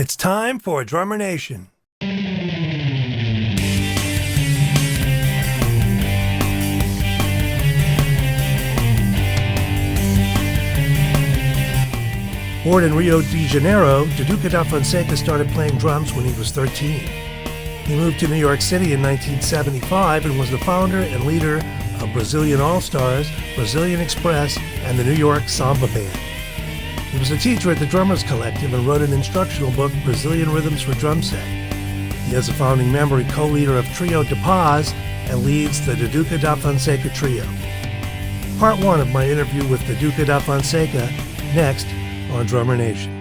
It's time for Drummer Nation. Born in Rio de Janeiro, Duduka Da Fonseca started playing drums when he was 13. He moved to New York City in 1975 and was the founder and leader of Brazilian All-Stars, Brazilian Express, and the New York Samba Band. He was a teacher at the Drummers Collective and wrote an instructional book, Brazilian Rhythms for Drumset. He is a founding member and co-leader of Trio Da Paz and leads the Duduka DaFonseca Trio. Part 1 of my interview with Duduka Da Fonseca, next on Drummer Nation.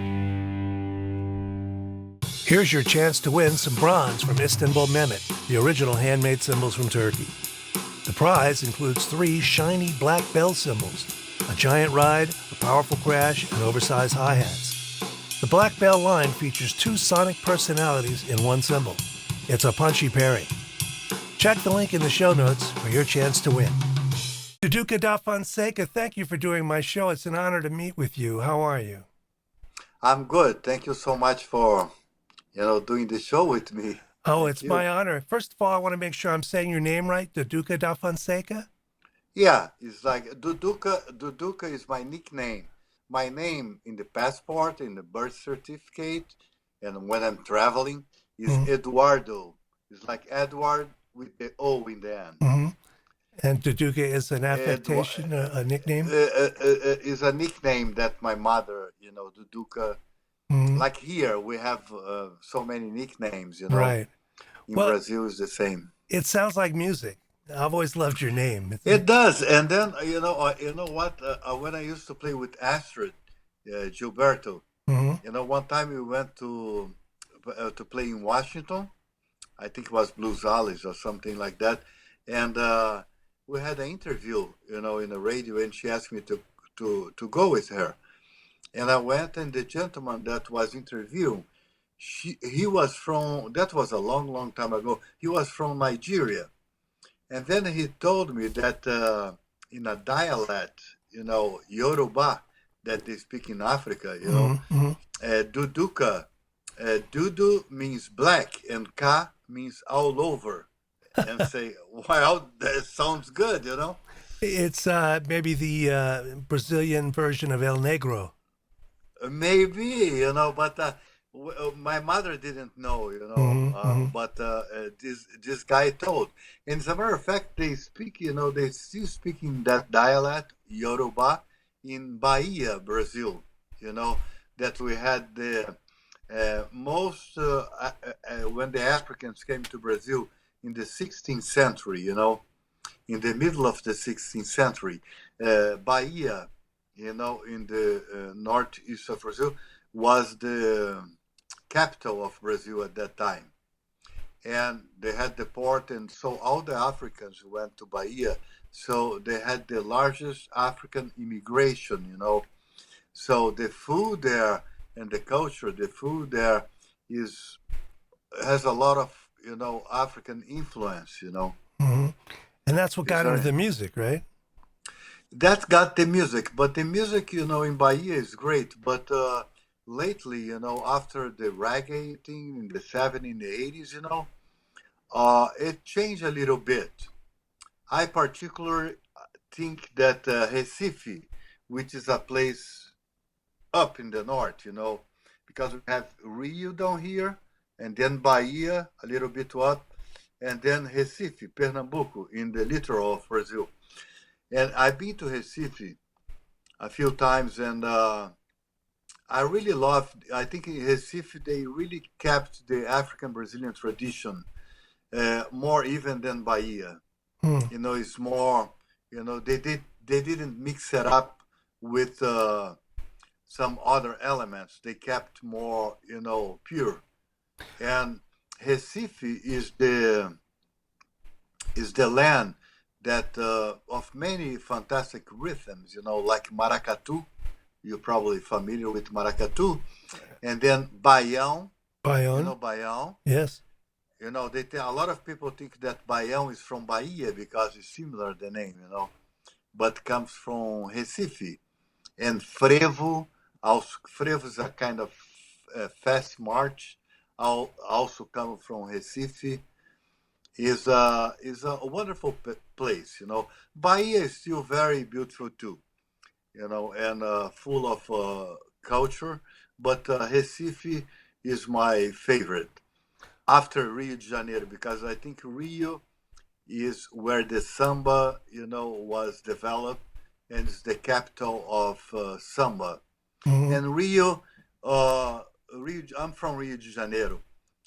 Here's your chance to win some bronze from Istanbul Mehmet, the original handmade cymbals from Turkey. The prize includes 3 shiny black bell cymbals, a giant ride, a powerful crash, and oversized hi-hats. The black bell line features 2 sonic personalities in one cymbal. It's a punchy pairing. Check the link in the show notes for your chance to win. Duduka Da Fonseca, thank you for doing my show. It's an honor to meet with you. How are you? I'm good. Thank you so much for, doing the show with me. Oh, Thank it's you. my honor. First of all, I want to make sure I'm saying your name right, Duduka Da Fonseca. Yeah, it's like Duduka. Duduka is my nickname. My name in the passport, in the birth certificate, and when I'm traveling is Eduardo. It's like Edward with the O in the end. Mm-hmm. And Duduka is an Edwa- affectation, a nickname? is a nickname that my mother, Duduka. Mhm. Like here, we have so many nicknames, Right. In Well, Brazil is the same. it sounds like music. I've always loved your name. It does, and then you know what? When I used to play with Astrid Gilberto, Mhm. one time we went to play in Washington. I think it was Blues Alleys or something like that, and we had an interview, in the radio, and she asked me to go with her, and I went, and the gentleman that was interviewing, he was from, that was a long, long time ago. He was from Nigeria. And then he told me that in a dialect, Yoruba, that they speak in Africa, Mhm. Duduka, Dudu means black and Ka means all over. And say, wow, that sounds good. It's maybe the Brazilian version of El Negro. Maybe, but my mother didn't know, Mm-hmm. but this guy told. And as a matter of fact, they speak, they still speak in that dialect, Yoruba, in Bahia, Brazil. That we had the most when the Africans came to Brazil in the 16th century. In the middle of the 16th century, Bahia, in the northeast of Brazil, was the capital of Brazil at that time. And they had the port, and so all the Africans went to Bahia. So they had the largest African immigration. So the food there and the culture, the food there has a lot of, African influence. Mm-hmm. And that's what It's got into very, the music, right? that got the music, but the music, in Bahia is great. But lately, after the reggae thing in the 70s and the 80s, it changed a little bit. I particularly think that Recife, which is a place up in the north, because we have Rio down here, and then Bahia a little bit up, and then Recife, Pernambuco, in the littoral of Brazil. And I've been to Recife a few times, and I really love. I think in Recife they really kept the African Brazilian tradition more even than Bahia. Hmm. It's more. They didn't mix it up with some other elements. They kept more pure. And Recife is the land that of many fantastic rhythms. Like maracatu. You're probably familiar with maracatu, and then baião. You Bayonne? know baião. Yes. A lot of people think that baião is from Bahia because it's similar the name, but comes from Recife. And frevo, frevo is a kind of fast march, also coming from Recife, is a wonderful place. Bahia is still very beautiful too. And full of culture. But Recife is my favorite after Rio de Janeiro because I think Rio is where the samba, was developed and is the capital of samba. Hmm. And I'm from Rio de Janeiro,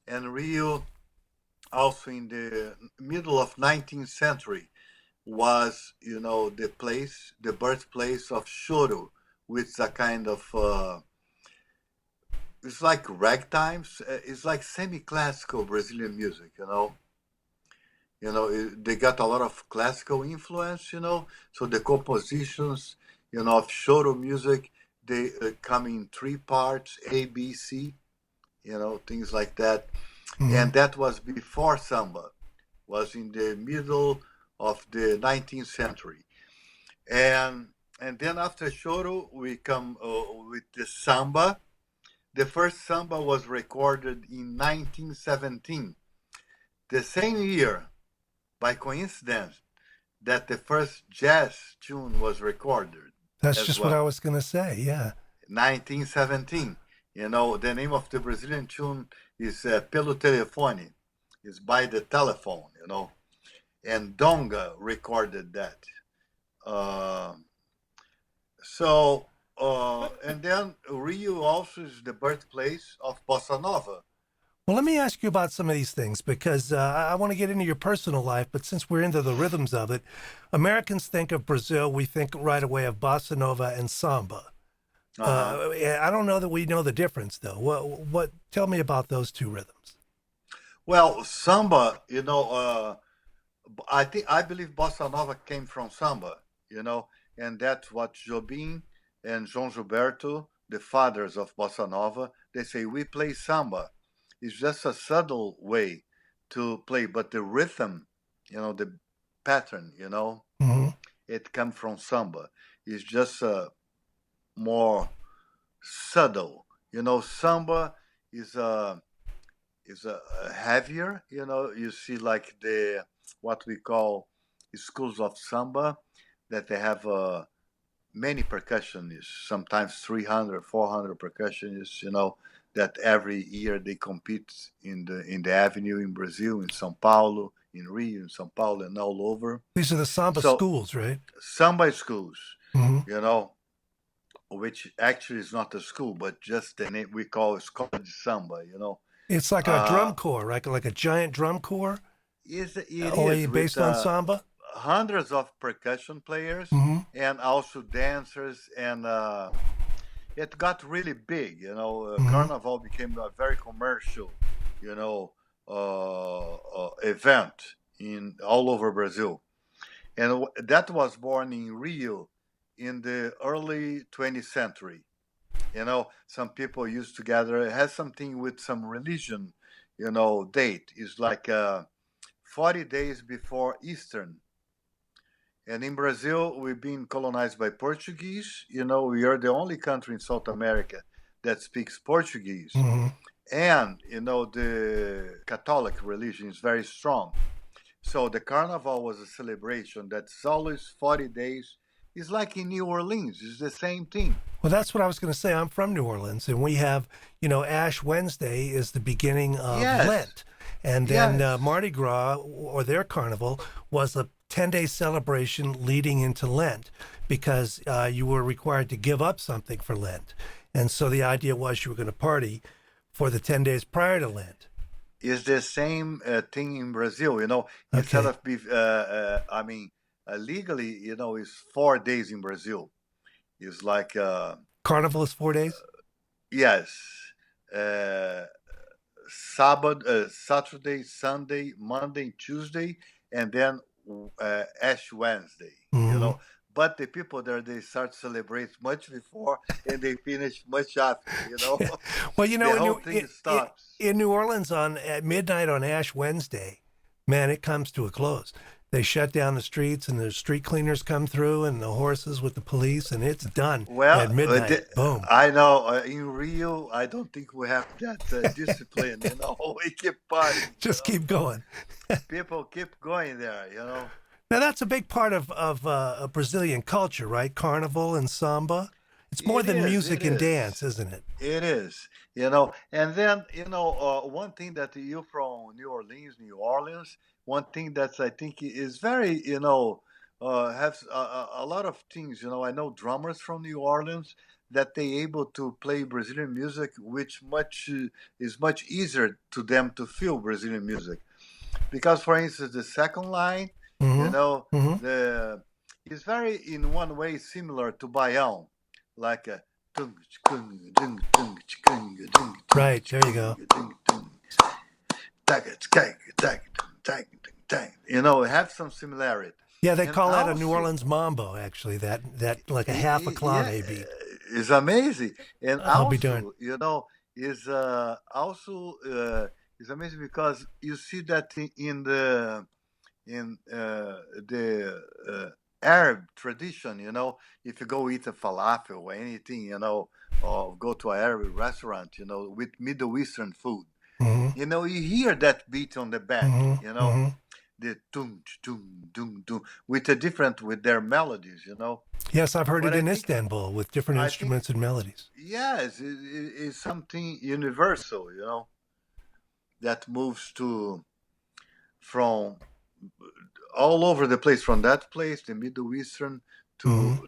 and Rio also in the middle of 19th century was, the birthplace of choro, which is a kind of, it's like ragtime. It's like semi-classical Brazilian music. They got a lot of classical influence. So the compositions, of choro music, they come in three parts, A, B, C. Things like that. Hmm. And that was before samba, was in the middle of the 19th century. And then after choro, we come with the samba. The first samba was recorded in 1917, the same year, by coincidence, that the first jazz tune was recorded That's as just what I well. was going to say. Yeah. 1917. The name of the Brazilian tune is Pelo Telefone, is by the telephone, and Donga recorded that. Uh, and then Rio also is the birthplace of Bossa Nova. Well, let me ask you about some of these things because I want to get into your personal life, but since we're into the rhythms of it, Americans think of Brazil, we think right away of bossa nova and samba. Uh-huh. I don't know that we know the difference, though. Tell me about those two rhythms. Well, samba, I believe bossa nova came from samba, and that's what Jobim and João Gilberto, the fathers of bossa nova, they say we play samba. It's just a subtle way to play, but the rhythm, the pattern, Hmm. it comes from samba. It's just more subtle. Samba is heavier. You see like the what we call schools of samba that they have many percussionists, sometimes 300, 400 percussionists. That every year they compete in the avenue in Brazil, in São Paulo, in Rio, in São Paulo, and all over. These are the samba So schools, right? samba schools, Hmm. you know, which actually is not a school, but just the name we call is college samba. It's like a Uh, drum corps, right? Like a giant drum corps, it only is with based on samba. hundreds of percussion players Hmm. and also dancers, and it got really big. Hmm. Carnival became a very commercial, event in all over Brazil, and that was born in Rio in the early 20th century. Some people used to gather. It has something with some religion, date. It's like 40 days before Eastern. And in Brazil, we've been colonized by Portuguese. We are the only country in South America that speaks Portuguese. Hmm. And, the Catholic religion is very strong. So the carnival was a celebration that's always 40 days. It's like in New Orleans, it's the same thing. Well, that's what I was going to say. I'm from New Orleans, and we have, Ash Wednesday is the beginning of Yes, Lent. And then yes. Mardi Gras, or their carnival, was a 10-day celebration leading into Lent because you were required to give up something for Lent. And so the idea was you were going to party for the 10 days prior to Lent. It's the same thing in Brazil. Instead Okay. of legally, it's 4 days in Brazil. It's like Carnival is 4 days? yes, uh, Saturday, Sunday, Monday, Tuesday, and then Ash Wednesday. You Hmm. know, but the people there they start to celebrate much before and they finish much after. Well, The whole thing stops. in New Orleans at midnight on Ash Wednesday, man, it comes to a close. They shut down the streets, and the street cleaners come through, and the horses with the police, and it's done Well, at midnight. Boom. I know in Rio, I don't think we have that discipline. We keep partying. Just keep going. People keep going there. Now that's a big part of a Brazilian culture, right? Carnival and samba. It's more It than is. It music and dance, is. isn't it? It is. And then one thing that you from New Orleans, one thing that I think is very has a lot of things. I know drummers from New Orleans that they able to play Brazilian music, which much is much easier to them to feel Brazilian music because, for instance, the second line, you Mm-hmm. know, Mm-hmm. the is very in one way similar to Baião, like a Right. There you go. have some similarity. Yeah, they And call that a New also, Orleans Mambo. Actually, that like a half a claw yeah, maybe. it's amazing. And I'll be darned. also, is also is amazing because you see that in the Arab tradition. If you go eat a falafel or anything, or go to an Arab restaurant, with Middle Eastern food, Mm-hmm. you hear that beat on the back, Mm-hmm. Mm-hmm. the tung tung tung tung with their melodies, Yes, I've heard But it in Istanbul with different I think instruments and melodies. yes, it's something universal, that moves to from all over the place, from that place, the Middle Eastern, Mm-hmm.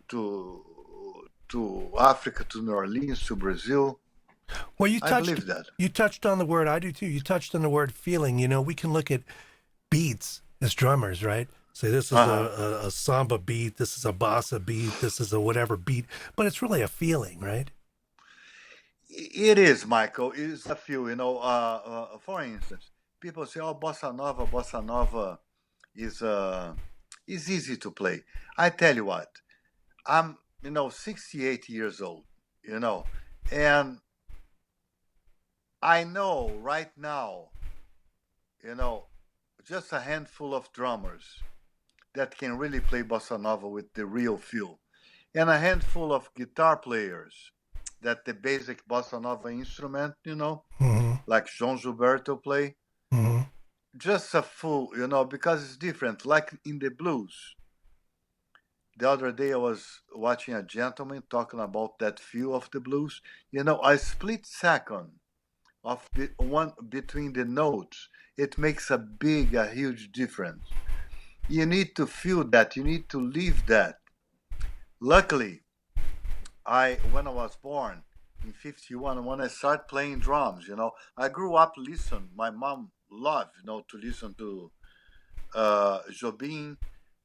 to Africa, to New Orleans, to Brazil. Well, I believe that. you touched on the word. I do too. You touched on the word feeling. We can look at beats as drummers, right? Say this is Uh-huh. a samba beat, this is a bossa beat, this is a whatever beat, but it's really a feeling, right? It is, Michael. It's a few, for instance, people say, "Oh, bossa nova is is easy to play." I tell you what, I'm 68 years old, and I know right now, you know, just a handful of drummers that can really play bossa nova with the real feel, and a handful of guitar players that the basic bossa nova instrument, Mm-hmm. like João Gilberto play. Mm-hmm. Just a full, because it's different. Like in the blues, the other day I was watching a gentleman talking about that feel of the blues. A split second of the one between the notes, it makes a huge difference. You need to feel that. You need to live that. Luckily, when I was born in '51, when I started playing drums, I grew up listening. My mom loved, to listen to Jobim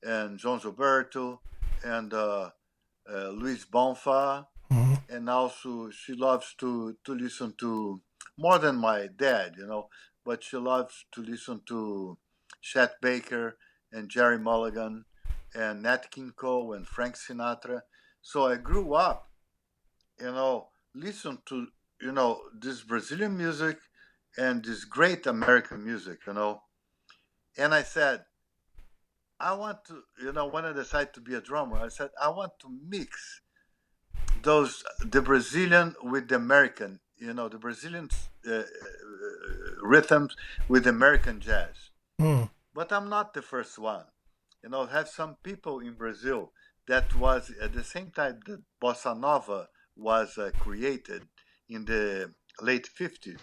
and João Gilberto and Luis Bonfa, Mm-hmm. and also she loves to listen to more than my dad, but she loves to listen to Chet Baker and Jerry Mulligan and Nat King Cole and Frank Sinatra. So I grew up, listen to this Brazilian music and this great American music, and I said, I want to, when I decided to be a drummer, I said, I want to mix the Brazilian with the American, the Brazilian rhythms with American jazz. Mm. But I'm not the first one. Have some people in Brazil that was at the same time that bossa nova was created in the late 50s.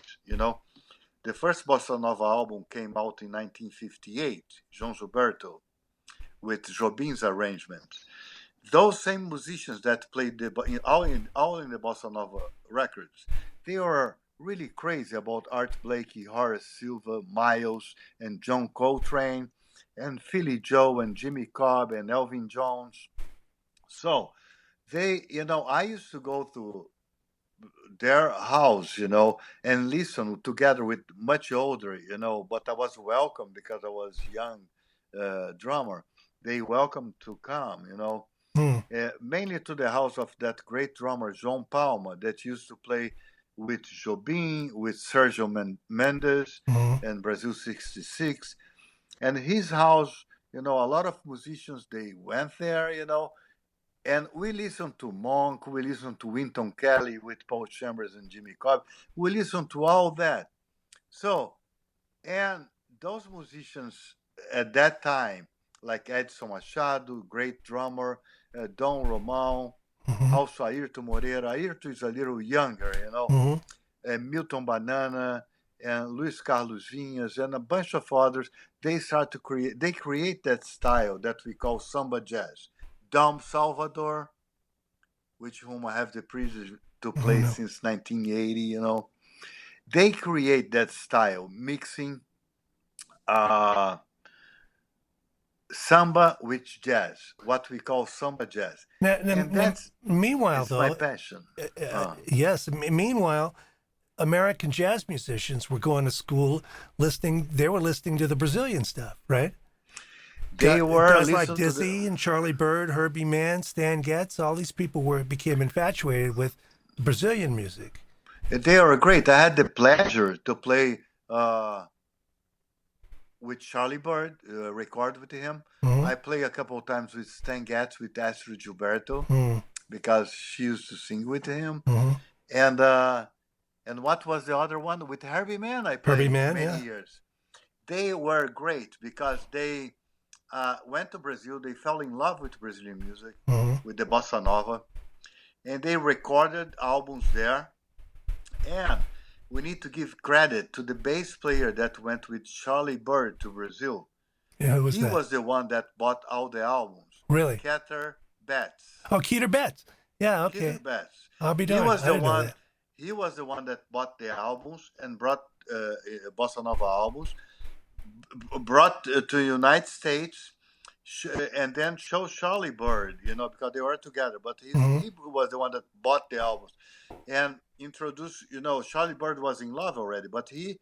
The first bossa nova album came out in 1958, João Gilberto, with Jobim's arrangement. Those same musicians that played all in the bossa nova records, they were really crazy about Art Blakey, Horace Silver, Miles, and John Coltrane, and Philly Joe and Jimmy Cobb and Elvin Jones. So I used to go to their house, and listen together with much older, but I was welcome because I was young drummer. They welcomed to come, Mm. mainly to the house of that great drummer João Palma that used to play with Jobim, with Sergio Mendes, Mm. and Brazil '66. And his house, a lot of musicians they went there, and we listened to Monk, we listened to Wynton Kelly with Paul Chambers and Jimmy Cobb. We listened to all that. So, and those musicians at that time, like Edson Machado, great drummer, Dom Romão, Mm-hmm. also Ayrton Moreira. Ayrton is a little younger, Mm-hmm. Milton Banana and Luis Carlos Vinhas and a bunch of others. They create that style that we call samba jazz. Dom Salvador, which whom I have the privilege to Oh, play no. since 1980, they create that style, mixing uh, samba with jazz, what we call samba jazz. And that's Meanwhile, it's my though, passion. yes. Meanwhile, American jazz musicians were going to school listening. They were listening to the Brazilian stuff, right? They were Guys like listening to Dizzy and Charlie Bird, Herbie Mann, Stan Getz. All these people became infatuated with Brazilian music. They are great. I had the pleasure to play uh, with Charlie Bird, record with him. Mm-hmm. I play a couple of times with Stan Getz, with Astrid Gilberto, Mm-hmm. because she used to sing with him. Mm-hmm. And what was the other one? With Herbie Mann, I Herbie played Mann, many yeah. years. They were great because they went to Brazil. They fell in love with Brazilian music, Mm-hmm. with the bossa nova, and they recorded albums there. And we need to give credit to the bass player that went with Charlie Bird to Brazil. Yeah, who was He that? was the one that bought all the albums. Really? Keter Betts. Oh, Keter Betts. Yeah, okay. Keter Betts. I'll be He darned. was I the didn't know one. that. He was the one that bought the albums and brought bossa nova albums, brought to the United States, and then showed Charlie Bird, because they were together. But Mm-hmm. he was the one that bought the albums and introduced. Charlie Bird was in love already, but he,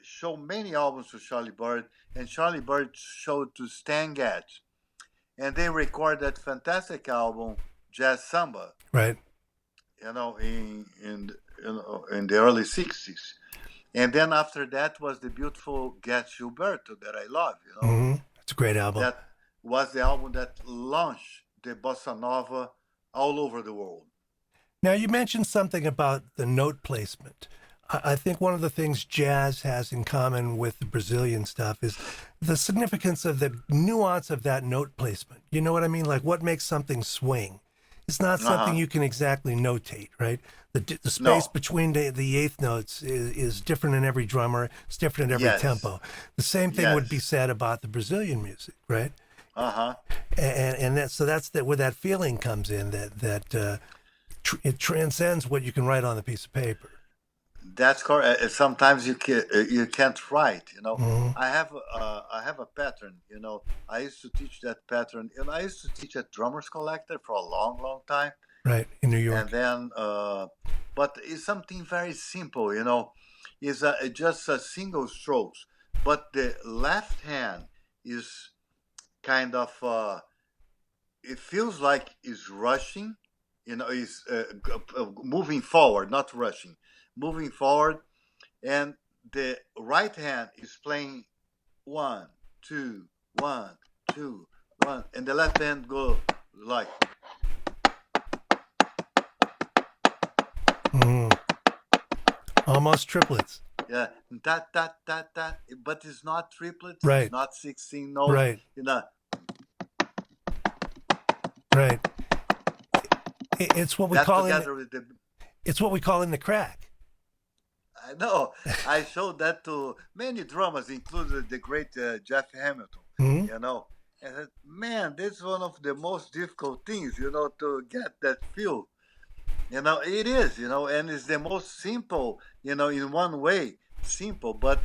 showed many albums to Charlie Bird, and Charlie Bird showed to Stan Getz, and they recorded that fantastic album, Jazz Samba. Right. In the early '60s. And then after that was the beautiful Getz Gilberto that I love. Mm-hmm. It's a great album. That was the album that launched the bossa nova all over the world. Now, you mentioned something about the note placement. I think one of the things jazz has in common with the Brazilian stuff is the significance of the nuance of that note placement. You know what I mean? Like what makes something swing. It's not something you can exactly notate, right? The space between the eighth notes is different in every drummer. It's different in every tempo. The same thing would be said about the Brazilian music, right? And that's where that feeling comes in. That it transcends what you can write on the piece of paper. That's correct. Sometimes you can't write. Mm-hmm. I have a pattern. I used to teach that pattern, and I used to teach at Drummers Collector for a long, long time. Right, in New York. And then, but it's something very simple. It's just a single strokes, but the left hand is kind of. It feels like it's rushing. Is moving forward, not rushing. Moving forward, and the right hand is playing 1, 2, 1, 2, 1, and the left hand go like. Almost triplets. Yeah, that, but it's not triplets. Right. It's not 16 notes. Right. Right. It's what we call it's what we call in the crack. I know. I showed that to many drummers, including the great Jeff Hamilton. Mm-hmm. And I said, man, this is one of the most difficult things, to get that feel. It is, and it's the most simple, in one way, simple, but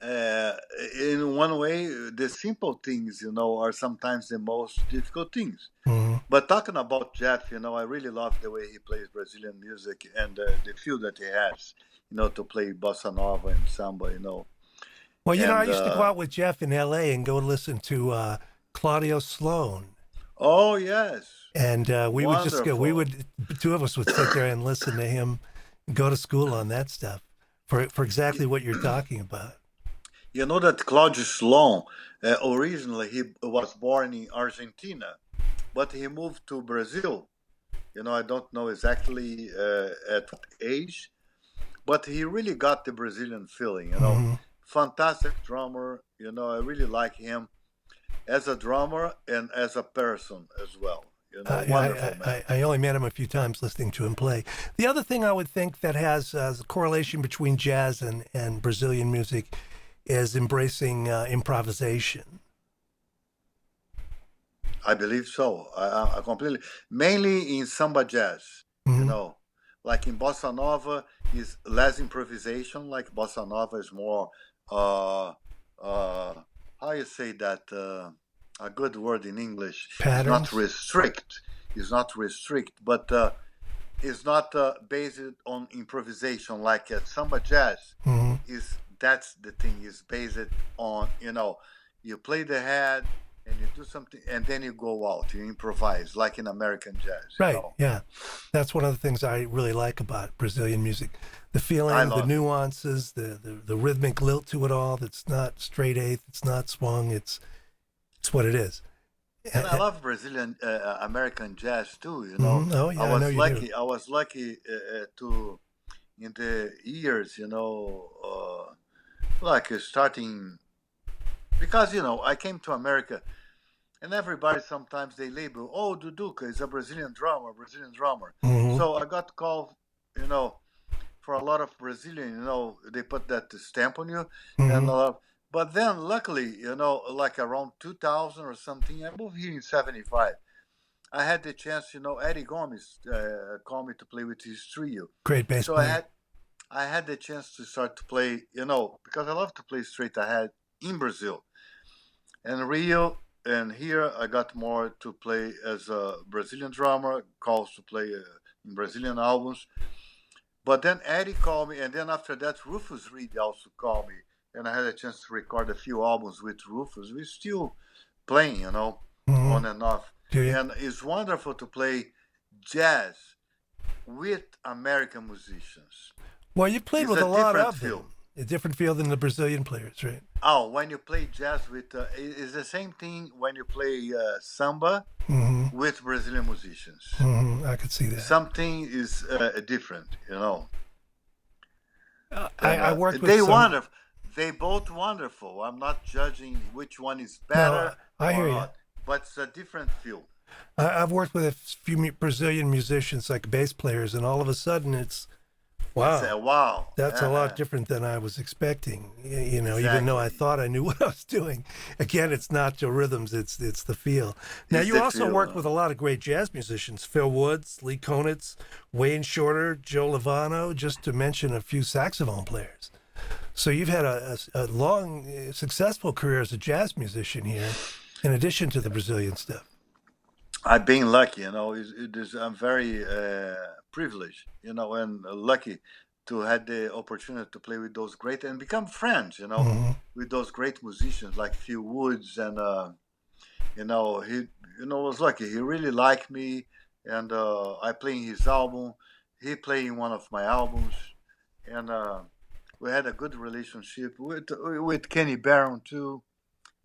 in one way, the simple things, are sometimes the most difficult things. Mm-hmm. But talking about Jeff, I really love the way he plays Brazilian music and the feel that he has, to play bossa nova and samba, Well, I used to go out with Jeff in L.A. and go listen to Claudio Sloan. Oh, yes. And we would just go, the two of us would sit there and listen to him go to school on that stuff for exactly what you're talking about. You know that Claudius Sloan, originally he was born in Argentina, but he moved to Brazil. I don't know exactly at what age, but he really got the Brazilian feeling. Hmm. Fantastic drummer. I really like him as a drummer and as a person as well. Wonderful man. I only met him a few times listening to him play. The other thing I would think that has a correlation between jazz and Brazilian music is embracing improvisation. I believe so. I completely, mainly in samba jazz, you Hmm. know, like in bossa nova is less improvisation. Like bossa nova is more, uh, uh, how you say that? A good word in English is not Patterns. restrict. Is not restrict, but is not based on improvisation. Like samba jazz Hmm. is that's the thing is based on you play the head and you do something and then you go out, you improvise like in American jazz. Right. Yeah. That's one of the things I really like about Brazilian music. The I feeling, the love it. nuances, the rhythmic lilt to it all. That's not straight eighth. It's not swung. It's what it is. And I love Brazilian American jazz too. Oh I yeah, I know was you do. lucky. I was lucky to in the years, like starting because I came to America and everybody sometimes they label, oh, Duduka is a Brazilian drummer. Hmm. So I got called, you know, for a lot of Brazilian, they put that stamp on you, and Hmm. a lot. But then, luckily, like around 2000 or something, I moved here in '75. I had the chance, Eddie Gomes called me to play with his trio. Great bass So player. I had the chance to start to play, because I love to play straight ahead in Brazil and Rio. And here I got more to play as a Brazilian drummer, calls to play in Brazilian albums. But then Eddie called me, and then after that, Rufus Reed also called me, and I had a chance to record a few albums with Rufus. We're still playing, Hmm. on and off, Do you? and it's wonderful to play jazz with American musicians. Well, you played It's with a a lot different of feel. them. A different feel than the Brazilian players, right? Oh, when you play jazz with, it's the same thing when you play samba Hmm. with Brazilian musicians. I could see that. Something is different. And I worked with they some. wonderful. They both wonderful. I'm not judging which one is No, better I hear or you. not, but it's a different feel. I've worked with a few Brazilian musicians, like bass players, and all of a sudden it's It's wow. a wow. That's a lot different than I was expecting. Even though I Exactly. thought I knew what I was doing. Again, it's not the rhythms; it's the feel. Now, It's you the also worked feel. with a lot of great jazz musicians: Phil Woods, Lee Konitz, Wayne Shorter, Joe Lovano, just to mention a few saxophone players. So you've had a long, successful career as a jazz musician here, in addition to the Brazilian stuff. I've been lucky. I'm very privileged. And lucky to had the opportunity to play with those great and become friends. Hmm. With those great musicians like Phil Woods and he was lucky. He really liked me, and I play in his album. He played in one of my albums, and we had a good relationship with Kenny Barron too.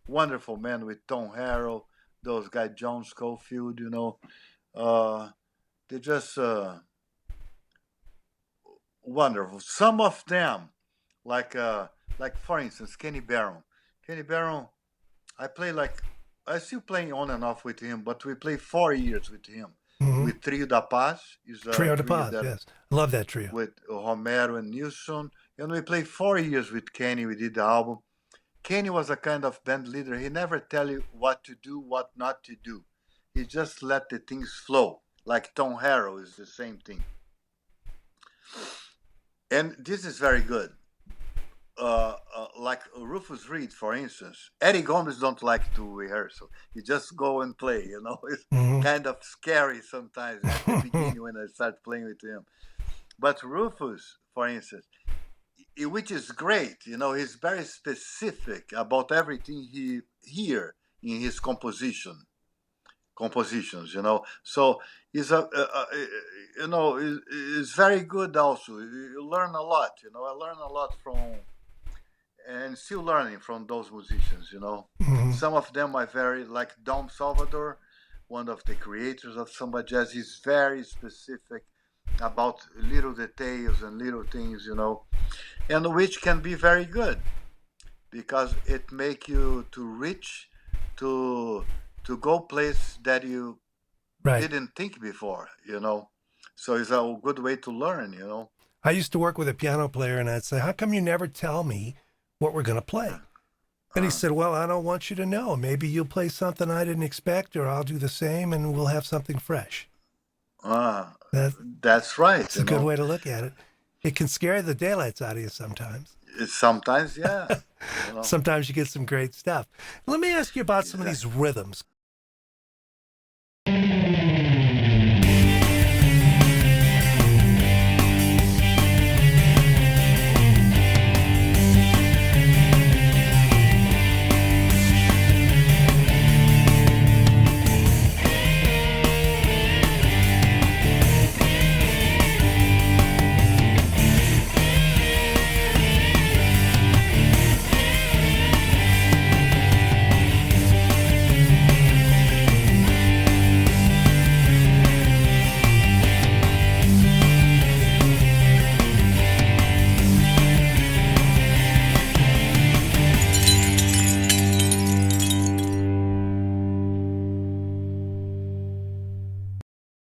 Wonderful man with Tom Harrell, those guys John Schofield. Uh, they're just wonderful. Some of them, like for instance, Kenny Barron. Kenny Barron, I play like I still playing on and off with him, but we play 4 years with him. Hmm. With Trio Da Paz is a Trio Da trio Paz, that yes, I love that trio. with Romero and Nilsson, and we played 4 years with Kenny. We did the album. Kenny was a kind of band leader. He never tell you what to do, what not to do. He just let the things flow. Like Tom Harrell is the same thing, and this is very good. Like Rufus Reed, for instance, Eddie Gomez don't like to rehearsal. He just go and play. It's Hmm. kind of scary sometimes at the beginning when I start playing with him. But Rufus, for instance, which is great. He's very specific about everything he hear in his compositions. So he's is very good. Also, you learn a lot. I learn a lot from and still learning from those musicians. You know, Hmm. some of them are very like Dom Salvador, one of the creators of samba jazz. He's very specific about little details and little things, you know, and which can be very good because it make you to reach to go place that you Right. didn't think before, you know. So it's a good way to learn, you know. I used to work with a piano player, and I'd say, "How come you never tell me what we're going to play?" And he Uh, said, "Well, I don't want you to know. Maybe you'll play something I didn't expect, or I'll do the same, and we'll have something fresh." uh, That, that's right, that's a you good know. way to look at it. It can scare the daylights out of you sometimes. Sometimes, yeah, you know, Sometimes you get some great stuff. Let me ask you about some of these exactly. rhythms.